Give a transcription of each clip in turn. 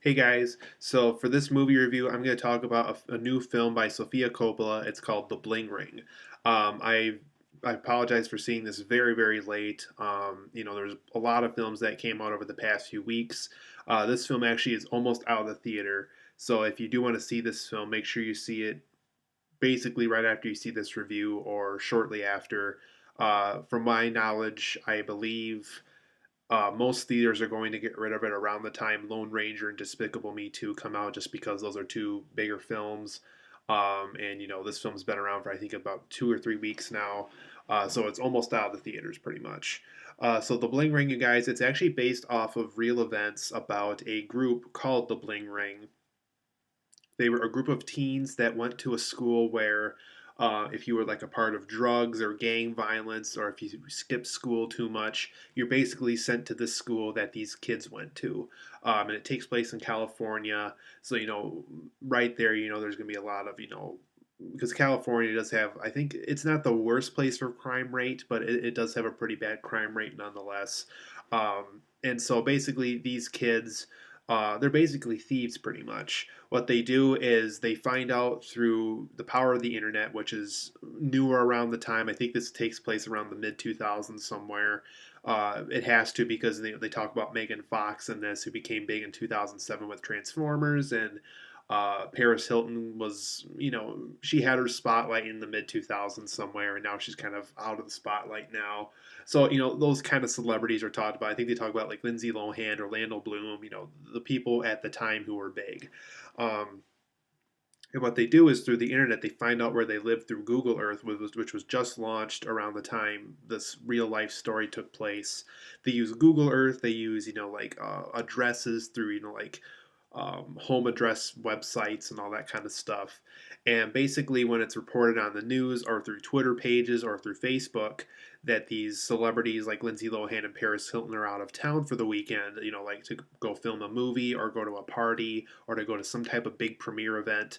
Hey guys, so for this movie review, I'm going to talk about a new film by Sofia Coppola. It's called The Bling Ring. I apologize for seeing this very, very late. There's a lot of films that came out over the past few weeks. This film actually is almost out of the theater. So if you do want to see this film, make sure you see it basically right after you see this review or shortly after. From my knowledge, I believe most theaters are going to get rid of it around the time Lone Ranger and Despicable Me 2 come out, just because those are two bigger films. And this film's been around for I think about 2 or 3 weeks now, so it's almost out of the theaters pretty much. So the Bling Ring, you guys, it's actually based off of real events about a group called the Bling Ring. They were a group of teens that went to a school where, if you were like a part of drugs or gang violence, or if you skipped school too much, you're basically sent to this school that these kids went to. And it takes place in California. So, right there, there's going to be a lot of, because California does have, I think it's not the worst place for crime rate, but it does have a pretty bad crime rate nonetheless. And so basically, these kids, they're basically thieves pretty much. What they do is they find out through the power of the internet, which is newer around the time. I think this takes place around the mid 2000s somewhere. It has to, because they talk about Megan Fox in this, who became big in 2007 with Transformers, and Paris Hilton was, she had her spotlight in the mid 2000s somewhere, and now she's kind of out of the spotlight now. So, those kind of celebrities are talked about. I think they talk about like Lindsay Lohan, Orlando Bloom, the people at the time who were big. Um, and what they do is through the internet, they find out where they live through Google Earth, which was just launched around the time this real life story took place. They use Google Earth. They use, like addresses through, like home address websites and all that kind of stuff. And basically, when it's reported on the news or through Twitter pages or through Facebook that these celebrities like Lindsay Lohan and Paris Hilton are out of town for the weekend, like to go film a movie or go to a party or to go to some type of big premiere event,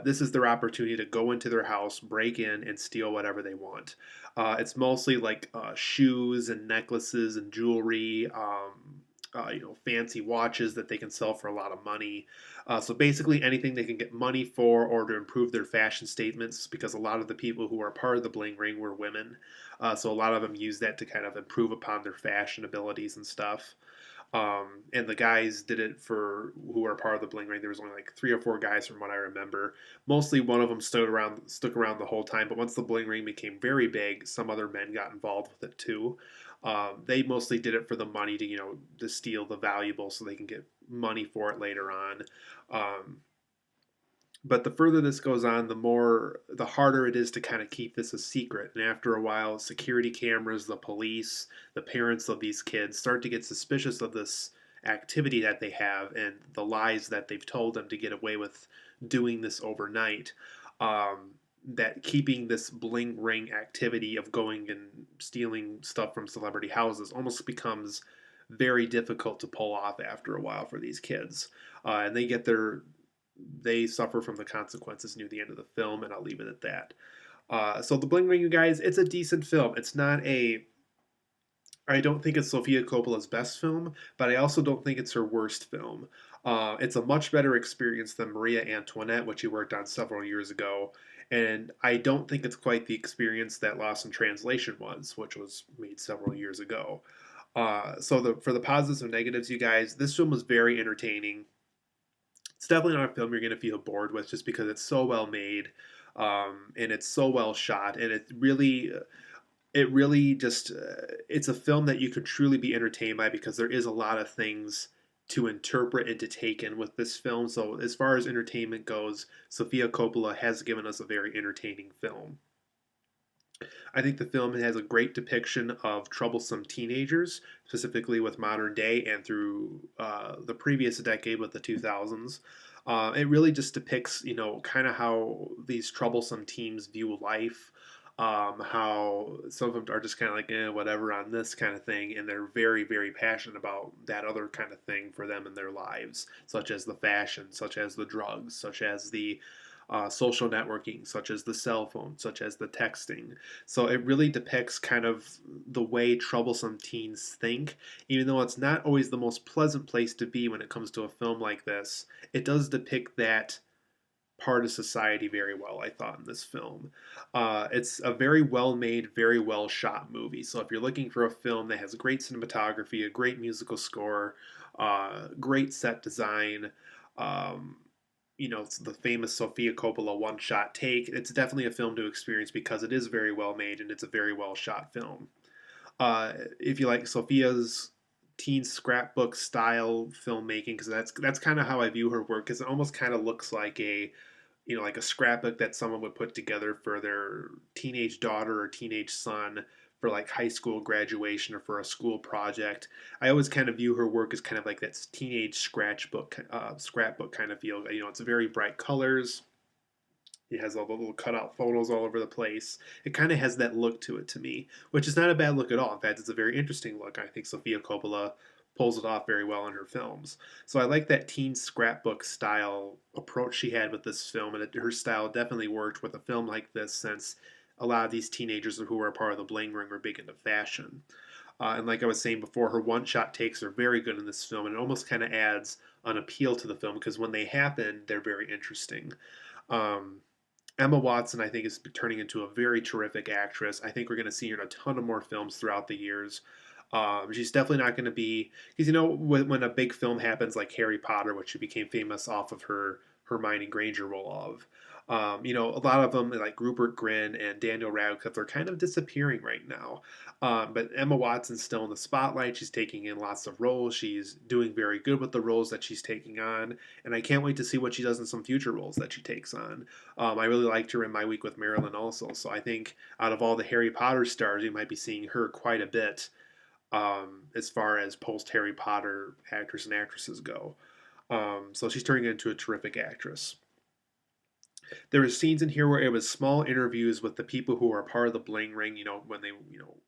this is their opportunity to go into their house, break in, and steal whatever they want. It's mostly like shoes and necklaces and jewelry. Fancy watches that they can sell for a lot of money. So basically, anything they can get money for or to improve their fashion statements, because a lot of the people who are part of the Bling Ring were women. So a lot of them use that to kind of improve upon their fashion abilities and stuff. And the guys did it for who were part of the Bling Ring. There was only like 3 or 4 guys from what I remember. Mostly one of them stuck around the whole time. But once the Bling Ring became very big, some other men got involved with it too. They mostly did it for the money to to steal the valuable so they can get money for it later on. Um, but the further this goes on, the harder it is to kind of keep this a secret. And after a while, security cameras, the police, the parents of these kids start to get suspicious of this activity that they have and the lies that they've told them to get away with doing this overnight. That keeping this bling ring activity of going and stealing stuff from celebrity houses almost becomes very difficult to pull off after a while for these kids. And they suffer from the consequences near the end of the film, and I'll leave it at that. So the Bling Ring, you guys, it's a decent film. It's not a I don't think it's Sofia Coppola's best film, but I also don't think it's her worst film. It's a much better experience than Maria Antoinette, which she worked on several years ago, and I don't think it's quite the experience that Lost in Translation was, which was made several years ago. For the positives and negatives, you guys, this film was very entertaining. It's definitely not a film you're going to feel bored with, just because it's so well made, and it's so well shot, and it really just it's a film that you could truly be entertained by, because there is a lot of things to interpret and to take in with this film. So as far as entertainment goes, Sofia Coppola has given us a very entertaining film. I think the film has a great depiction of troublesome teenagers, specifically with modern day and through the previous decade with the 2000s. It really just depicts, kind of how these troublesome teens view life. How some of them are just kind of like, whatever on this kind of thing, and they're very, very passionate about that other kind of thing for them in their lives, such as the fashion, such as the drugs, such as the social networking, such as the cell phone, such as the texting. So it really depicts kind of the way troublesome teens think, even though it's not always the most pleasant place to be when it comes to a film like this. It does depict that part of society very well, I thought, in this film. It's a very well made, very well shot movie. So if you're looking for a film that has great cinematography, a great musical score, great set design, um, it's the famous Sofia Coppola one shot take, it's definitely a film to experience because it is very well made and it's a very well shot film. If you like Sophia's teen scrapbook style filmmaking, because that's kind of how I view her work, because it almost kind of looks like like a scrapbook that someone would put together for their teenage daughter or teenage son for like high school graduation or for a school project. I always kind of view her work as kind of like that teenage scrapbook kind of feel. It's very bright colors. It has all the little cutout photos all over the place. It kind of has that look to it to me, which is not a bad look at all. In fact, it's a very interesting look. I think Sofia Coppola pulls it off very well in her films. So I like that teen scrapbook style approach she had with this film, and her style definitely worked with a film like this since a lot of these teenagers who were a part of the Bling Ring were big into fashion. And like I was saying before, her one shot takes are very good in this film, and it almost kind of adds an appeal to the film because when they happen, they're very interesting. Um, Emma Watson, I think, is turning into a very terrific actress. I think we're going to see her in a ton of more films throughout the years. She's definitely not going to be because when a big film happens like Harry Potter, which she became famous off of her Hermione Granger role of. A lot of them like Rupert Grint and Daniel Radcliffe are kind of disappearing right now. But Emma Watson's still in the spotlight. She's taking in lots of roles. She's doing very good with the roles that she's taking on, and I can't wait to see what she does in some future roles that she takes on. I really liked her in My Week with Marilyn also, so I think out of all the Harry Potter stars, we might be seeing her quite a bit as far as post Harry Potter actors and actresses go. So she's turning into a terrific actress. There were scenes in here where it was small interviews with the people who are part of the Bling Ring, when they,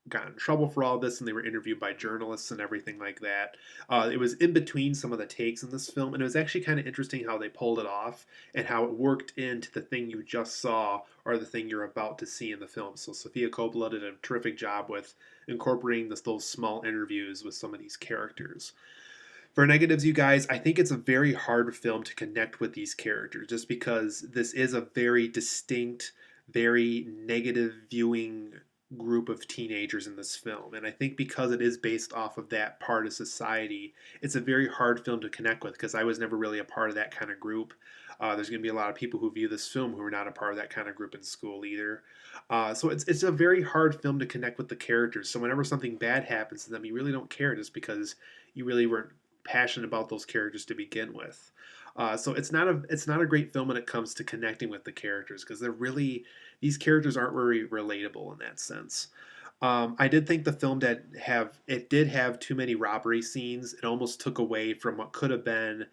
got in trouble for all this and they were interviewed by journalists and everything like that. It was in between some of the takes in this film, and it was actually kind of interesting how they pulled it off and how it worked into the thing you just saw or the thing you're about to see in the film. So Sofia Coppola did a terrific job with incorporating those small interviews with some of these characters. For negatives, you guys, I think it's a very hard film to connect with these characters just because this is a very distinct, very negative viewing group of teenagers in this film. And I think because it is based off of that part of society, it's a very hard film to connect with because I was never really a part of that kind of group. There's going to be a lot of people who view this film who are not a part of that kind of group in school either. So it's a very hard film to connect with the characters. So whenever something bad happens to them, you really don't care just because you really weren't passionate about those characters to begin with. So it's not a great film when it comes to connecting with the characters because these characters aren't very relatable in that sense. I did think the film did have too many robbery scenes. It almost took away from what could have been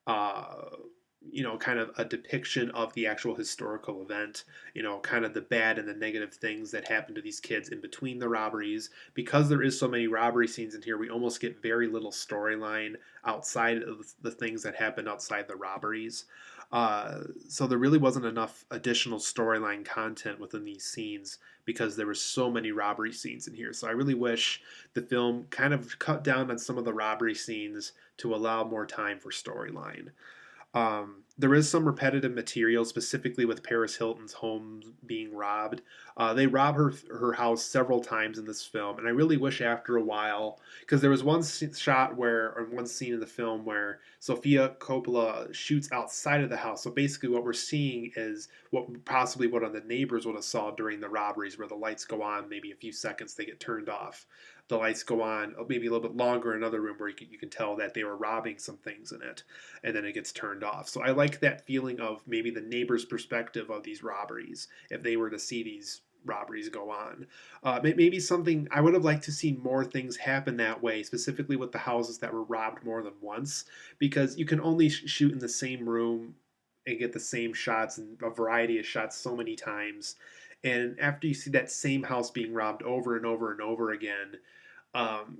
uh, kind of a depiction of the actual historical event, kind of the bad and the negative things that happen to these kids in between the robberies. Because there is so many robbery scenes in here, we almost get very little storyline outside of the things that happen outside the robberies. So there really wasn't enough additional storyline content within these scenes because there were so many robbery scenes in here. So I really wish the film kind of cut down on some of the robbery scenes to allow more time for storyline. There is some repetitive material, specifically with Paris Hilton's home being robbed. They rob her house several times in this film, and I really wish after a while, because there was one shot or one scene in the film where Sofia Coppola shoots outside of the house. So basically, what we're seeing is possibly what the neighbors would have saw during the robberies, where the lights go on, maybe a few seconds they get turned off. The lights go on maybe a little bit longer in another room where you can tell that they were robbing some things in it, and then it gets turned off. So I like that feeling of maybe the neighbor's perspective of these robberies if they were to see these robberies go on. Maybe something I would have liked to see more things happen that way, specifically with the houses that were robbed more than once, because you can only shoot in the same room and get the same shots and a variety of shots so many times. And after you see that same house being robbed over and over and over again,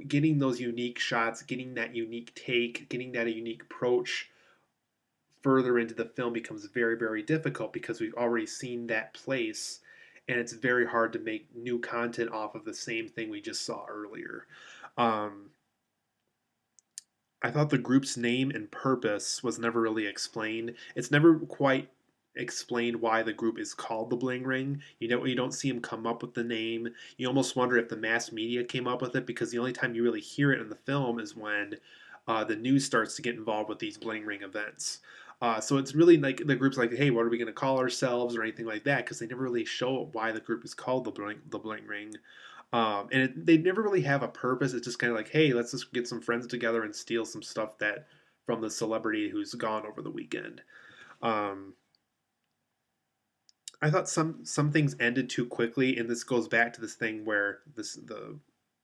getting those unique shots, getting that unique take, getting that a unique approach further into the film becomes very, very difficult because we've already seen that place, and it's very hard to make new content off of the same thing we just saw earlier. Um, I thought the group's name and purpose was never really explained. It's never quite explained why the group is called the Bling Ring. You don't see him come up with the name. You almost wonder if the mass media came up with it because the only time you really hear it in the film is when the news starts to get involved with these Bling Ring events. So it's really like the group's like, hey, what are we going to call ourselves or anything like that? Because they never really show why the group is called the Bling Ring. They never really have a purpose. It's just kind of like, hey, let's just get some friends together and steal some stuff that from the celebrity who's gone over the weekend. Um, I thought some things ended too quickly, and this goes back to this thing where the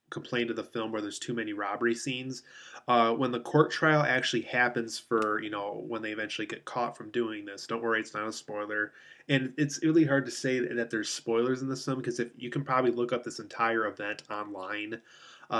complaint of the film where there's too many robbery scenes. When the court trial actually happens for, when they eventually get caught from doing this, don't worry, it's not a spoiler. And it's really hard to say that there's spoilers in this film because if you can probably look up this entire event online.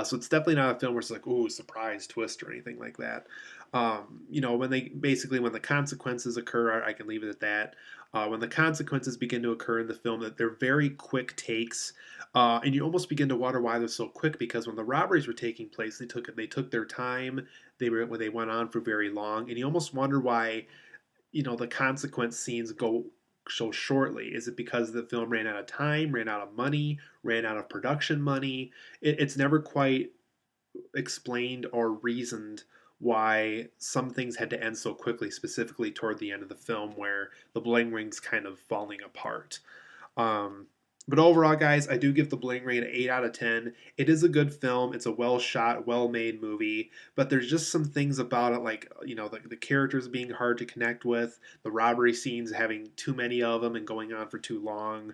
So it's definitely not a film where it's like, ooh, surprise twist or anything like that. When the consequences occur, I can leave it at that. When the consequences begin to occur in the film, that they're very quick takes, and you almost begin to wonder why they're so quick. Because when the robberies were taking place, they took their time. They went on for very long, and you almost wonder why the consequence scenes go so shortly. Is it because the film ran out of time, ran out of money, ran out of production money? It's never quite explained or reasoned why some things had to end so quickly, specifically toward the end of the film where the Bling Ring's kind of falling apart. Um, but overall, guys, I do give the Bling Ring an 8 out of 10. It is a good film. It's a well shot, well made movie, but there's just some things about it, like, the characters being hard to connect with, the robbery scenes having too many of them and going on for too long,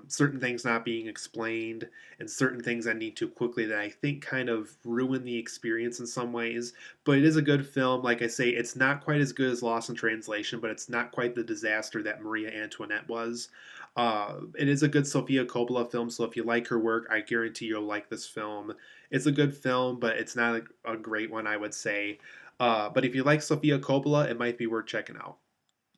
certain things not being explained, and certain things ending too quickly that I think kind of ruin the experience in some ways. But it is a good film. Like I say, it's not quite as good as Lost in Translation, but it's not quite the disaster that Maria Antoinette was. It is a good Sofia Coppola film, so if you like her work, I guarantee you'll like this film. It's a good film, but it's not a great one, I would say. But if you like Sofia Coppola, it might be worth checking out.